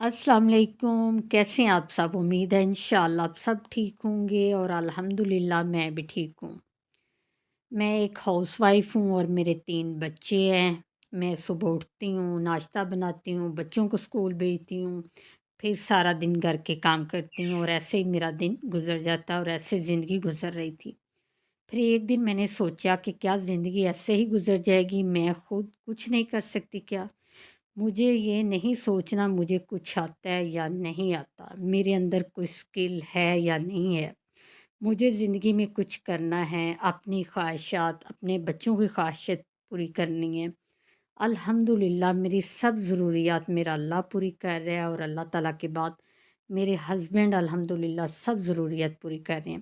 السلام علیکم، کیسے ہیں آپ سب؟ امید ہے انشاءاللہ آپ سب ٹھیک ہوں گے اور الحمدللہ میں بھی ٹھیک ہوں۔ میں ایک ہاؤس وائف ہوں اور میرے 3 بچے ہیں۔ میں صبح اٹھتی ہوں، ناشتہ بناتی ہوں، بچوں کو اسکول بھیجتی ہوں، پھر سارا دن گھر کے کام کرتی ہوں اور ایسے ہی میرا دن گزر جاتا ہے اور ایسے زندگی گزر رہی تھی۔ پھر ایک دن میں نے سوچا کہ کیا زندگی ایسے ہی گزر جائے گی؟ میں خود کچھ نہیں کر سکتی کیا؟ مجھے یہ نہیں سوچنا مجھے کچھ آتا ہے یا نہیں آتا، میرے اندر کوئی اسکل ہے یا نہیں ہے۔ مجھے زندگی میں کچھ کرنا ہے، اپنی خواہشات، اپنے بچوں کی خواہشات پوری کرنی ہے۔ الحمدللہ میری سب ضروریات میرا اللہ پوری کر رہا ہے اور اللہ تعالیٰ کے بعد میرے ہسبینڈ الحمدللہ سب ضروریات پوری کر رہے ہیں۔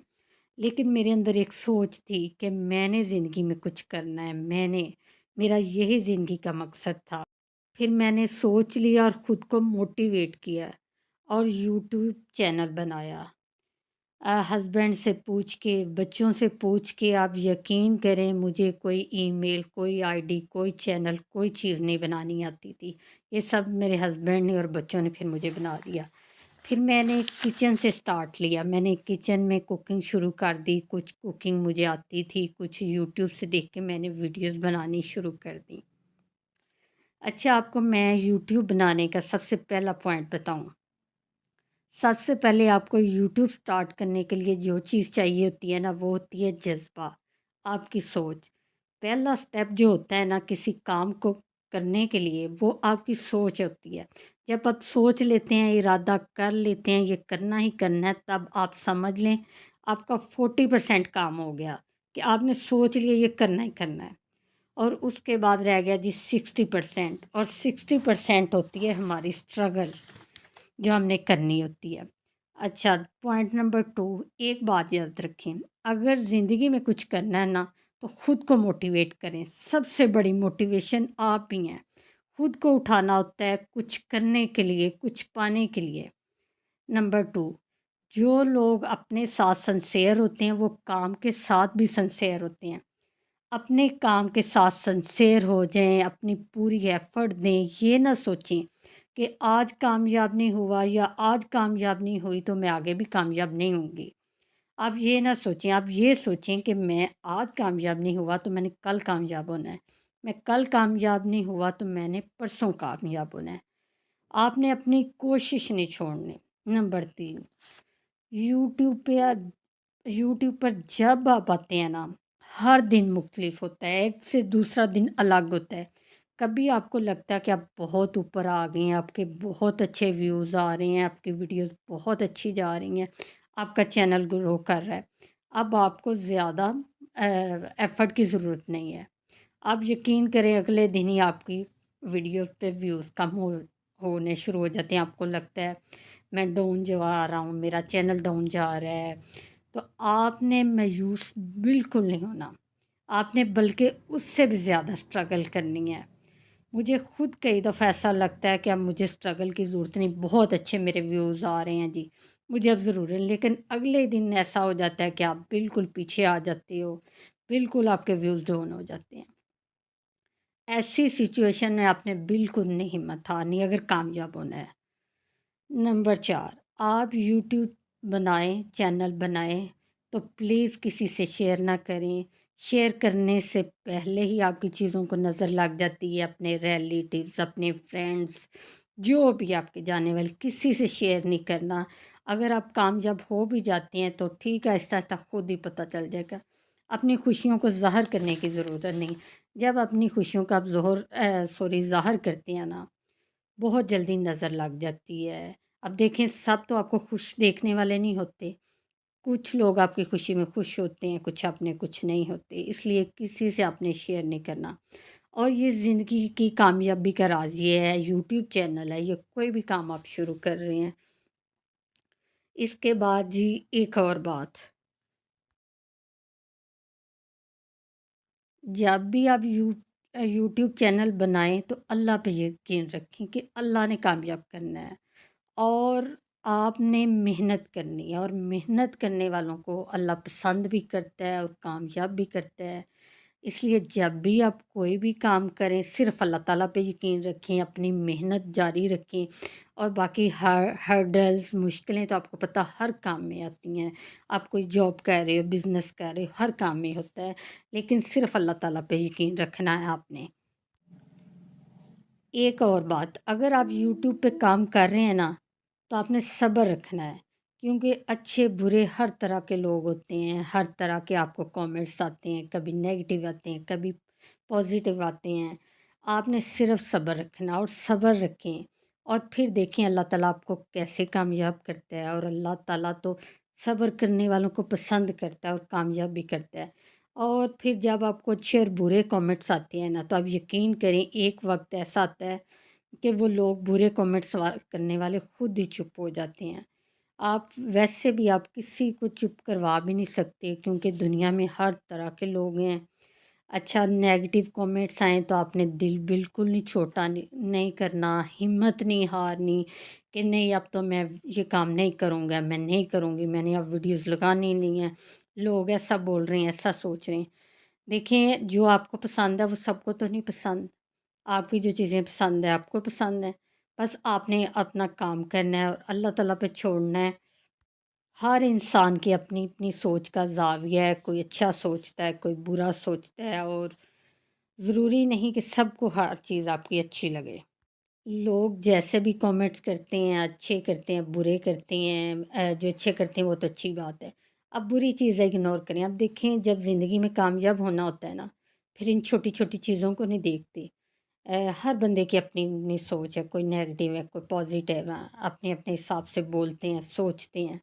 لیکن میرے اندر ایک سوچ تھی کہ میں نے زندگی میں کچھ کرنا ہے، میرا یہی زندگی کا مقصد تھا۔ پھر میں نے سوچ لیا اور خود کو موٹیویٹ کیا اور یوٹیوب چینل بنایا۔ ہسبینڈ سے پوچھ کے، بچوں سے پوچھ کے، آپ یقین کریں مجھے کوئی ای میل، کوئی آئی ڈی، کوئی چینل، کوئی چیز نہیں بنانی آتی تھی۔ یہ سب میرے ہسبینڈ نے اور بچوں نے پھر مجھے بنا دیا۔ پھر میں نے کچن سے سٹارٹ لیا، میں نے کچن میں کوکنگ شروع کر دی، کچھ کوکنگ مجھے آتی تھی، کچھ یوٹیوب سے دیکھ کے میں نے ویڈیوز بنانی شروع کر دی۔ اچھا، آپ کو میں یوٹیوب بنانے کا سب سے پہلا پوائنٹ بتاؤں۔ سب سے پہلے آپ کو یوٹیوب سٹارٹ کرنے کے لیے جو چیز چاہیے ہوتی ہے نا، وہ ہوتی ہے جذبہ، آپ کی سوچ۔ پہلا سٹیپ جو ہوتا ہے نا کسی کام کو کرنے کے لیے، وہ آپ کی سوچ ہوتی ہے۔ جب آپ سوچ لیتے ہیں، ارادہ کر لیتے ہیں یہ کرنا ہی کرنا ہے، تب آپ سمجھ لیں آپ کا 40% کام ہو گیا کہ آپ نے سوچ لیا یہ کرنا ہی کرنا ہے۔ اور اس کے بعد رہ گیا جی 60%، اور 60% ہوتی ہے ہماری اسٹرگل جو ہم نے کرنی ہوتی ہے۔ اچھا، پوائنٹ نمبر 2، ایک بات یاد رکھیں، اگر زندگی میں کچھ کرنا ہے نا تو خود کو موٹیویٹ کریں۔ سب سے بڑی موٹیویشن آپ ہی ہیں، خود کو اٹھانا ہوتا ہے کچھ کرنے کے لیے، کچھ پانے کے لیے۔ نمبر 2، جو لوگ اپنے ساتھ سنسیئر ہوتے ہیں وہ کام کے ساتھ بھی سنسیئر ہوتے ہیں۔ اپنے کام کے ساتھ سنسیئر ہو جائیں، اپنی پوری ایفرٹ دیں، یہ نہ سوچیں کہ آج کامیاب نہیں ہوا یا آج کامیاب نہیں ہوئی تو میں آگے بھی کامیاب نہیں ہوں گی۔ آپ یہ نہ سوچیں، آپ یہ سوچیں کہ میں آج کامیاب نہیں ہوا تو میں نے کل کامیاب ہونا ہے، میں کل کامیاب نہیں ہوا تو میں نے پرسوں کامیاب ہونا ہے۔ آپ نے اپنی کوشش نہیں چھوڑنی۔ نمبر 3، یوٹیوب پہ یوٹیوب پر جب آپ آتے ہیں نا، ہر دن مختلف ہوتا ہے، ایک سے دوسرا دن الگ ہوتا ہے۔ کبھی آپ کو لگتا ہے کہ آپ بہت اوپر آ گئے ہیں، آپ کے بہت اچھے ویوز آ رہے ہیں، آپ کی ویڈیوز بہت اچھی جا رہی ہیں، آپ کا چینل گرو کر رہا ہے۔ اب آپ کو زیادہ ایفرٹ کی ضرورت نہیں ہے۔ آپ یقین کریں اگلے دن ہی آپ کی ویڈیو پہ ویوز کم ہونے شروع ہو جاتے ہیں۔ آپ کو لگتا ہے میں ڈاؤن جا رہا ہوں، میرا چینل ڈاؤن جا رہا ہے، تو آپ نے مایوس بالکل نہیں ہونا، آپ نے بلکہ اس سے بھی زیادہ اسٹرگل کرنی ہے۔ مجھے خود کئی دفعہ ایسا لگتا ہے کہ اب مجھے اسٹرگل کی ضرورت نہیں، بہت اچھے میرے ویوز آ رہے ہیں جی، مجھے اب ضرور ہے، لیکن اگلے دن ایسا ہو جاتا ہے کہ آپ بالکل پیچھے آ جاتے ہو، بالکل آپ کے ویوز ڈاؤن ہو جاتے ہیں۔ ایسی سچویشن میں آپ نے بالکل نہیں ہمت ہارنی اگر کامیاب ہونا ہے۔ نمبر 4، آپ یوٹیوب بنائیں، چینل بنائیں تو پلیز کسی سے شیئر نہ کریں۔ شیئر کرنے سے پہلے ہی آپ کی چیزوں کو نظر لگ جاتی ہے، اپنے ریلیٹیوز، اپنے فرینڈس، جو بھی آپ کے جانے والے، کسی سے شیئر نہیں کرنا۔ اگر آپ کامیاب ہو بھی جاتے ہیں تو ٹھیک ہے، آہستہ آہستہ خود ہی پتہ چل جائے گا۔ اپنی خوشیوں کو ظاہر کرنے کی ضرورت نہیں۔ جب اپنی خوشیوں کا آپ ظاہر کرتے ہیں نا، بہت جلدی نظر لگ جاتی ہے۔ اب دیکھیں، سب تو آپ کو خوش دیکھنے والے نہیں ہوتے، کچھ لوگ آپ کی خوشی میں خوش ہوتے ہیں، کچھ اپنے کچھ نہیں ہوتے، اس لیے کسی سے آپ نے شیئر نہیں کرنا۔ اور یہ زندگی کی کامیابی کا راز یہ ہے، یوٹیوب چینل ہے، یہ کوئی بھی کام آپ شروع کر رہے ہیں۔ اس کے بعد جی ایک اور بات، جب بھی آپ یوٹیوب چینل بنائیں تو اللہ پہ یقین رکھیں کہ اللہ نے کامیاب کرنا ہے، اور آپ نے محنت کرنی ہے، اور محنت کرنے والوں کو اللہ پسند بھی کرتا ہے اور کامیاب بھی کرتا ہے۔ اس لیے جب بھی آپ کوئی بھی کام کریں صرف اللہ تعالیٰ پہ یقین رکھیں، اپنی محنت جاری رکھیں، اور باقی ہرڈلز مشکلیں تو آپ کو پتہ ہر کام میں آتی ہیں۔ آپ کوئی جاب کر رہے ہو، بزنس کر رہے ہو، ہر کام میں ہوتا ہے، لیکن صرف اللہ تعالیٰ پہ یقین رکھنا ہے آپ نے۔ ایک اور بات، اگر آپ یوٹیوب پہ کام کر رہے ہیں نا تو آپ نے صبر رکھنا ہے، کیونکہ اچھے برے ہر طرح کے لوگ ہوتے ہیں، ہر طرح کے آپ کو کامنٹس آتے ہیں، کبھی نیگیٹیو آتے ہیں، کبھی پازیٹیو آتے ہیں۔ آپ نے صرف صبر رکھنا اور صبر رکھیں، اور پھر دیکھیں اللہ تعالیٰ آپ کو کیسے کامیاب کرتا ہے، اور اللہ تعالیٰ تو صبر کرنے والوں کو پسند کرتا ہے اور کامیاب بھی کرتا ہے۔ اور پھر جب آپ کو اچھے اور برے کامنٹس آتے ہیں نا تو آپ یقین کریں ایک وقت ایسا آتا ہے کہ وہ لوگ برے کامنٹس کرنے والے خود ہی چپ ہو جاتے ہیں۔ آپ ویسے بھی آپ کسی کو چپ کروا بھی نہیں سکتے، کیونکہ دنیا میں ہر طرح کے لوگ ہیں۔ اچھا نیگیٹیو کامنٹس آئیں تو آپ نے دل بالکل نہیں چھوٹا نہیں کرنا، ہمت نہیں ہارنی کہ نہیں اب تو میں یہ کام نہیں کروں گا، میں نہیں کروں گی، میں نے اب ویڈیوز لگانی نہیں ہیں، لوگ ایسا بول رہے ہیں، ایسا سوچ رہے ہیں۔ دیکھیں جو آپ کو پسند ہے وہ سب کو تو نہیں پسند، آپ کی جو چیزیں پسند ہیں آپ کو پسند ہیں، بس آپ نے اپنا کام کرنا ہے اور اللہ تعالیٰ پہ چھوڑنا ہے۔ ہر انسان کی اپنی اپنی سوچ کا زاویہ ہے، کوئی اچھا سوچتا ہے، کوئی برا سوچتا ہے، اور ضروری نہیں کہ سب کو ہر چیز آپ کی اچھی لگے۔ لوگ جیسے بھی کامنٹس کرتے ہیں، اچھے کرتے ہیں، برے کرتے ہیں، جو اچھے کرتے ہیں وہ تو اچھی بات ہے، اب بری چیزیں اگنور کریں۔ اب دیکھیں جب زندگی میں کامیاب ہونا ہوتا ہے نا، پھر ان چھوٹی چھوٹی چیزوں کو نہیں دیکھتے۔ ہر بندے کی اپنی اپنی سوچ ہے، کوئی نیگیٹیو ہے، کوئی پازیٹیو ہے، اپنے اپنے حساب سے بولتے ہیں، سوچتے ہیں،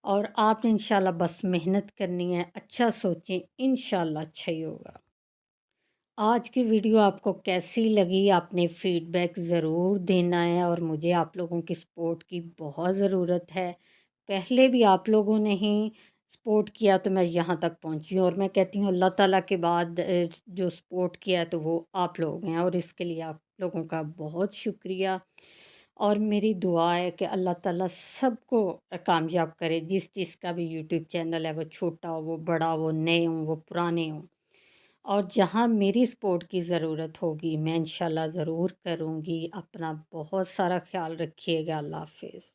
اور آپ نے انشاءاللہ بس محنت کرنی ہے، اچھا سوچیں، انشاءاللہ اچھا ہی ہوگا۔ آج کی ویڈیو آپ کو کیسی لگی؟ آپ نے فیڈ بیک ضرور دینا ہے، اور مجھے آپ لوگوں کی سپورٹ کی بہت ضرورت ہے۔ پہلے بھی آپ لوگوں نے ہی سپورٹ کیا تو میں یہاں تک پہنچی ہوں، اور میں کہتی ہوں اللہ تعالیٰ کے بعد جو سپورٹ کیا ہے تو وہ آپ لوگ ہیں، اور اس کے لیے آپ لوگوں کا بہت شکریہ۔ اور میری دعا ہے کہ اللہ تعالیٰ سب کو کامیاب کرے، جس جس کا بھی یوٹیوب چینل ہے، وہ چھوٹا ہو، وہ بڑا ہو، نئے ہوں، وہ پرانے ہوں، اور جہاں میری سپورٹ کی ضرورت ہوگی میں انشاءاللہ ضرور کروں گی۔ اپنا بہت سارا خیال رکھیے گا۔ اللہ حافظ۔